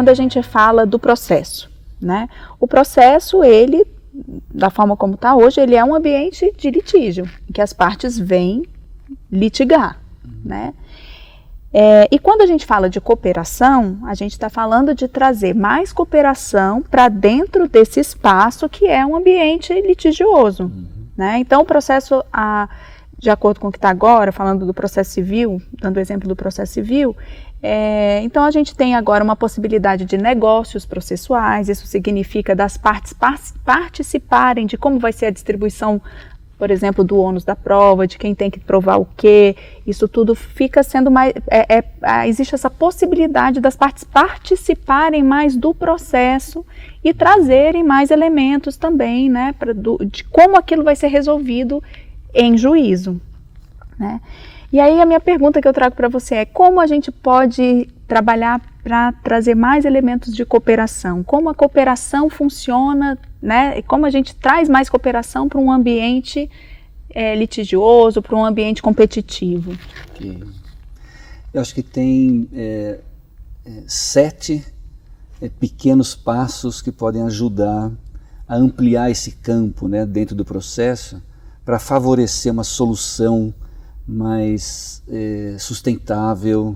quando a gente fala do processo, né? O processo, ele, da forma como está hoje, ele é um ambiente de litígio, em que as partes vêm litigar, né? E quando a gente fala de cooperação, a gente está falando de trazer mais cooperação para dentro desse espaço que é um ambiente litigioso, né? Então, o processo, de acordo com o que está agora, falando do processo civil, dando o exemplo do processo civil, então a gente tem agora uma possibilidade de negócios processuais. Isso significa das partes participarem de como vai ser a distribuição, por exemplo, do ônus da prova, de quem tem que provar o quê. Isso tudo fica sendo mais... existe essa possibilidade das partes participarem mais do processo e trazerem mais elementos também, né, de como aquilo vai ser resolvido em juízo, né? E aí a minha pergunta que eu trago para você é: como a gente pode trabalhar para trazer mais elementos de cooperação? Como a cooperação funciona, né? E como a gente traz mais cooperação para um ambiente litigioso, para um ambiente competitivo? Okay. Eu acho que tem 7 pequenos passos que podem ajudar a ampliar esse campo, né, dentro do processo, para favorecer uma solução mais sustentável,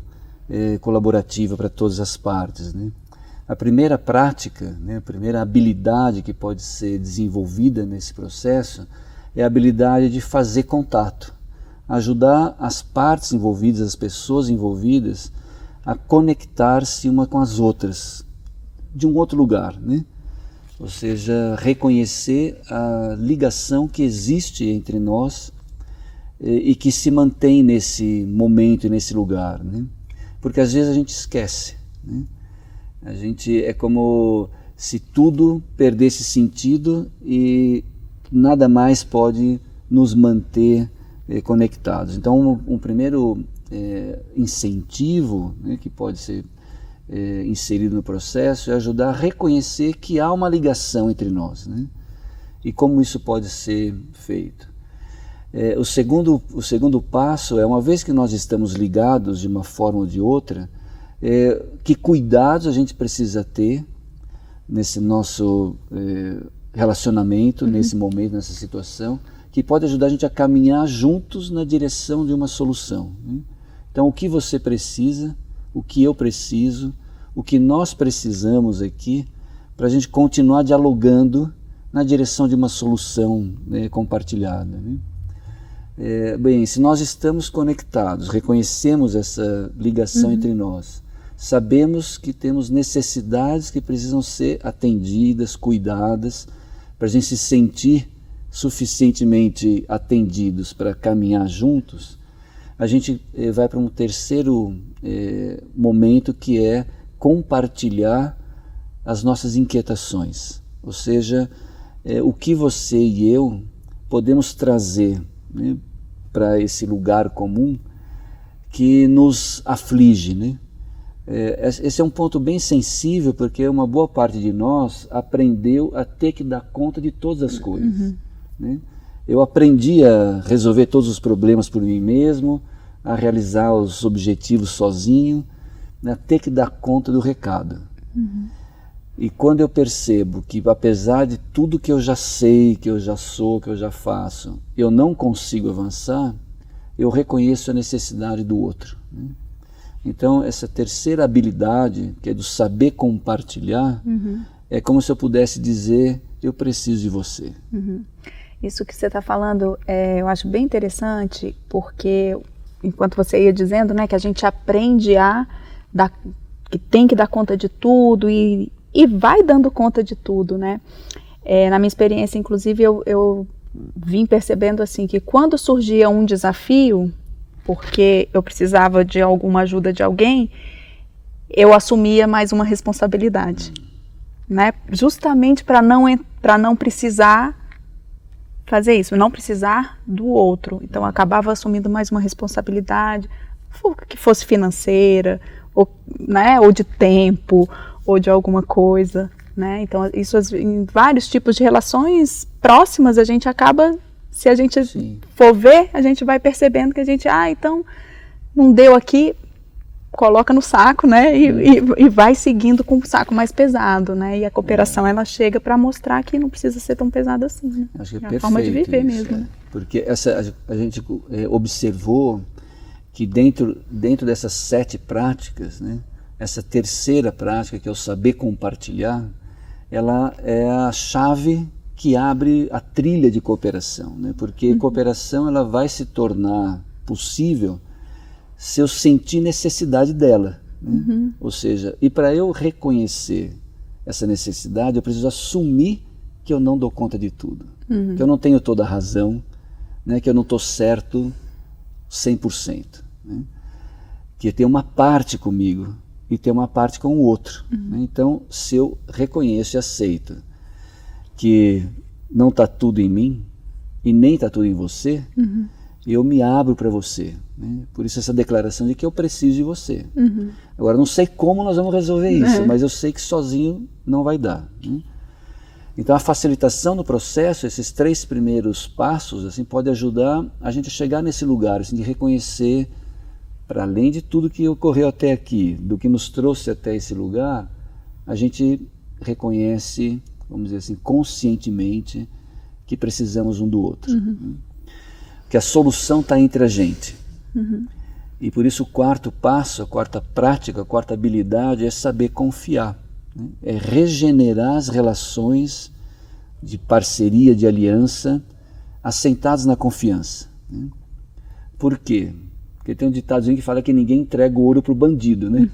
colaborativa para todas as partes, né? A primeira prática, né, a primeira habilidade que pode ser desenvolvida nesse processo é a habilidade de fazer contato, ajudar as partes envolvidas, as pessoas envolvidas, a conectar-se uma com as outras, de um outro lugar, né? Ou seja, reconhecer a ligação que existe entre nós e que se mantém nesse momento e nesse lugar, né? Porque às vezes a gente esquece, né? A gente é como se tudo perdesse sentido e nada mais pode nos manter conectados. Então, um primeiro incentivo, né, que pode ser inserido no processo é ajudar a reconhecer que há uma ligação entre nós, né? E como isso pode ser feito. O segundo passo é, uma vez que nós estamos ligados de uma forma ou de outra, que cuidados a gente precisa ter nesse nosso relacionamento, nesse momento, nessa situação, que pode ajudar a gente a caminhar juntos na direção de uma solução, né? Então, o que você precisa, o que eu preciso, o que nós precisamos aqui para a gente continuar dialogando na direção de uma solução, né, compartilhada, né? Bem, se nós estamos conectados, reconhecemos essa ligação entre nós, sabemos que temos necessidades que precisam ser atendidas, cuidadas, para a gente se sentir suficientemente atendidos para caminhar juntos, a gente vai para um terceiro momento, que é compartilhar as nossas inquietações. Ou seja, o que você e eu podemos trazer, né, para esse lugar comum que nos aflige, né? Esse é um ponto bem sensível, porque uma boa parte de nós aprendeu a ter que dar conta de todas as coisas, né? Eu aprendi a resolver todos os problemas por mim mesmo, a realizar os objetivos sozinho, a ter que dar conta do recado. E quando eu percebo que, apesar de tudo que eu já sei, que eu já sou, que eu já faço, eu não consigo avançar, eu reconheço a necessidade do outro, né? Então, essa terceira habilidade, que é do saber compartilhar, é como se eu pudesse dizer: eu preciso de você. Isso que você está falando, eu acho bem interessante, porque enquanto você ia dizendo, né, que a gente aprende que tem que dar conta de tudo e vai dando conta de tudo, né? Na minha experiência, inclusive, eu vim percebendo assim que quando surgia um desafio, porque eu precisava de alguma ajuda de alguém, eu assumia mais uma responsabilidade, né? Justamente para não precisar fazer isso, não precisar do outro. Então, eu acabava assumindo mais uma responsabilidade, que fosse financeira, ou, né, ou de tempo, ou de alguma coisa, né? Então, isso em vários tipos de relações próximas, a gente acaba, se a gente for ver, a gente vai percebendo que a gente, então, não deu aqui, coloca no saco, né, e vai seguindo com o saco mais pesado, né, e a cooperação ela chega para mostrar que não precisa ser tão pesado assim, né? Acho que é a forma de viver isso, mesmo, né? Porque a gente observou que dentro dessas 7 práticas, né, essa terceira prática, que é o saber compartilhar, ela é a chave que abre a trilha de cooperação, né? Porque cooperação ela vai se tornar possível se eu sentir necessidade dela, né? Ou seja, e para eu reconhecer essa necessidade, eu preciso assumir que eu não dou conta de tudo, que eu não tenho toda a razão, né? Que eu não estou certo 100%, né? Que tem uma parte comigo e tem uma parte com o outro, né? Então, se eu reconheço e aceito que não está tudo em mim e nem está tudo em você, eu me abro para você, né? Por isso essa declaração de que eu preciso de você. Agora, não sei como nós vamos resolver isso, mas eu sei que sozinho não vai dar, né? Então a facilitação do processo, esses 3 primeiros passos, assim, pode ajudar a gente a chegar nesse lugar, assim, de reconhecer, para além de tudo que ocorreu até aqui, do que nos trouxe até esse lugar, a gente reconhece, vamos dizer assim, conscientemente, que precisamos um do outro. Que a solução está entre a gente. E por isso o 4º passo, a 4ª prática, a 4ª habilidade é saber confiar, né? É regenerar as relações de parceria, de aliança, assentadas na confiança, né? Por quê? Porque tem um ditadozinho que fala que ninguém entrega o ouro para o bandido, né?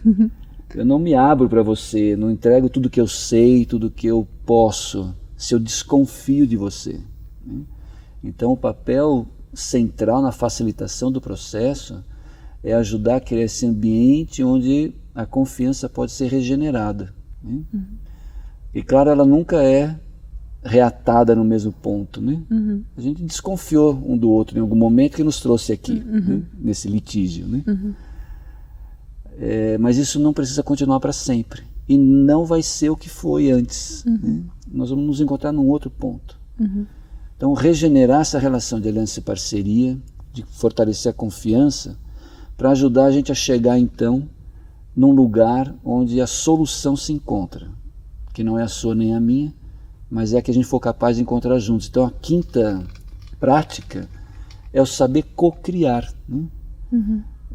Eu não me abro para você, não entrego tudo que eu sei, tudo que eu posso, se eu desconfio de você, né? Então o papel central na facilitação do processo é ajudar a criar esse ambiente onde a confiança pode ser regenerada, né? E claro, ela nunca é reatada no mesmo ponto, né? A gente desconfiou um do outro em algum momento que nos trouxe aqui, né? Nesse litígio, né? Mas isso não precisa continuar para sempre e não vai ser o que foi antes, né? Nós vamos nos encontrar num outro ponto. Então, regenerar essa relação de aliança e parceria, de fortalecer a confiança, para ajudar a gente a chegar, então, num lugar onde a solução se encontra, que não é a sua nem a minha, mas é a que a gente for capaz de encontrar juntos. Então, a 5ª prática é o saber co-criar, né?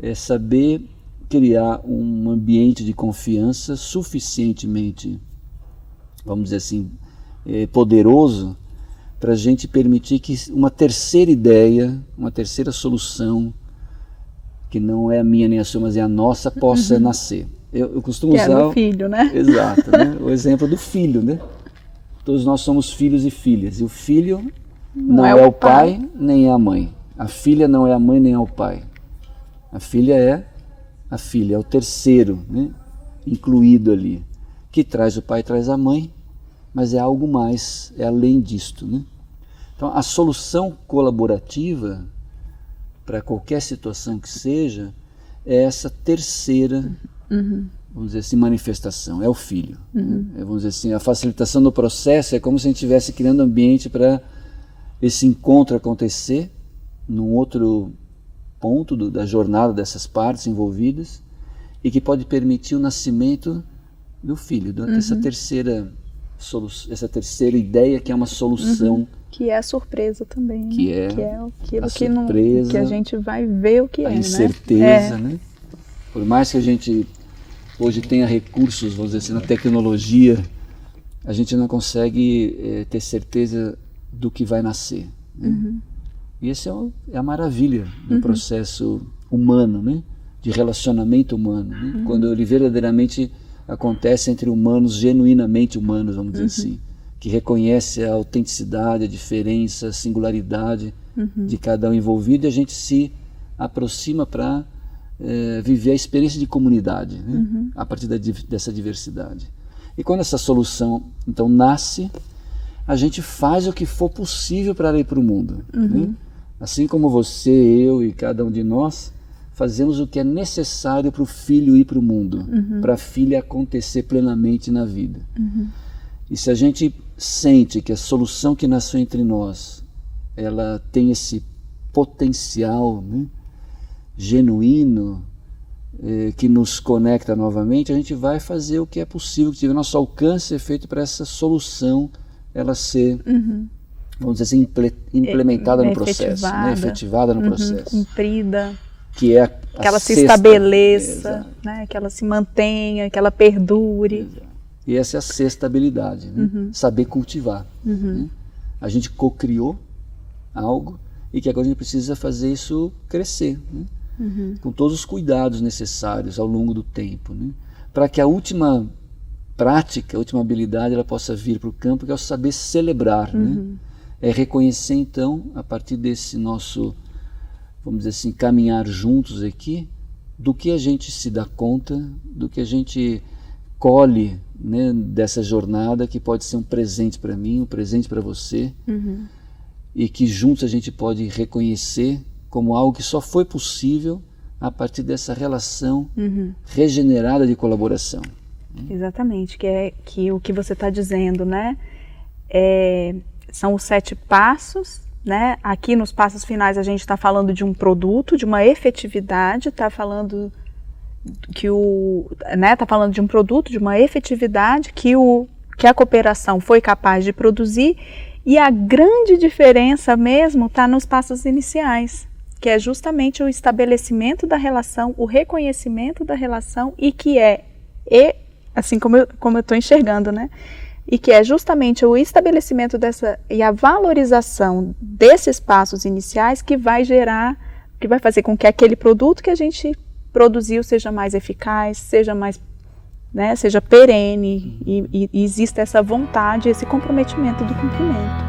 É saber criar um ambiente de confiança suficientemente, vamos dizer assim, poderoso, para a gente permitir que uma terceira ideia, uma terceira solução, que não é a minha nem a sua, mas é a nossa, possa nascer. Eu costumo usar... Que é do filho, né? Exato, né? O exemplo do filho, né? Todos nós somos filhos e filhas, e o filho não é o pai nem é a mãe. A filha não é a mãe nem é o pai. A filha é a filha, é o terceiro, né? Incluído ali, que traz o pai, traz a mãe, mas é algo mais, é além disto, né? Então, a solução colaborativa para qualquer situação que seja é essa terceira, vamos dizer assim, manifestação, é o filho. Né? Vamos dizer assim, a facilitação do processo é como se a gente estivesse criando ambiente para esse encontro acontecer num outro ponto da jornada dessas partes envolvidas e que pode permitir o nascimento do filho, dessa terceira ideia que é uma solução. Que é a surpresa também, que né? é aquilo a surpresa, que a gente vai ver o que a é, incerteza, né? Por mais que a gente hoje tenha recursos, vamos dizer assim, na tecnologia, a gente não consegue ter certeza do que vai nascer, né? E essa é a maravilha do processo humano, né? De relacionamento humano, né? Quando ele verdadeiramente acontece entre humanos, genuinamente humanos, vamos dizer assim, que reconhece a autenticidade, a diferença, a singularidade de cada um envolvido, e a gente se aproxima para viver a experiência de comunidade, né? A partir dessa diversidade. E quando essa solução, então, nasce, a gente faz o que for possível para ir para o mundo, né? Assim como você, eu e cada um de nós, fazemos o que é necessário para o filho ir para o mundo, para a filha acontecer plenamente na vida. E se a gente sente que a solução que nasceu entre nós, ela tem esse potencial, né, genuíno, que nos conecta novamente, a gente vai fazer o que é possível, que tiver nosso alcance é feito para essa solução ela ser, vamos dizer assim, implementada no processo, né? Efetivada no processo. Cumprida. Que é que ela se estabeleça, né? Que ela se mantenha, que ela perdure. Exato. E essa é a sexta habilidade, né? Saber cultivar. Né? A gente co-criou algo e que agora a gente precisa fazer isso crescer, né? Com todos os cuidados necessários ao longo do tempo, né? Para que a última prática, a última habilidade, ela possa vir para o campo, que é o saber celebrar, né? É reconhecer então, a partir desse nosso, vamos dizer assim, caminhar juntos aqui, do que a gente se dá conta, do que a gente colhe, né, dessa jornada, que pode ser um presente para mim, um presente para você, e que juntos a gente pode reconhecer como algo que só foi possível a partir dessa relação regenerada de colaboração. Exatamente, que o que você está dizendo, né, são os 7 passos, né? Aqui nos passos finais a gente está falando de um produto, de uma efetividade, está falando tá falando de um produto, de uma efetividade que a cooperação foi capaz de produzir, e a grande diferença mesmo está nos passos iniciais, que é justamente o estabelecimento da relação, o reconhecimento da relação, e que assim como eu estou enxergando, né? E que é justamente o estabelecimento e a valorização desses passos iniciais que vai fazer com que aquele produto que a gente produziu seja mais eficaz, seja mais, né, seja perene, e exista essa vontade, esse comprometimento do cumprimento.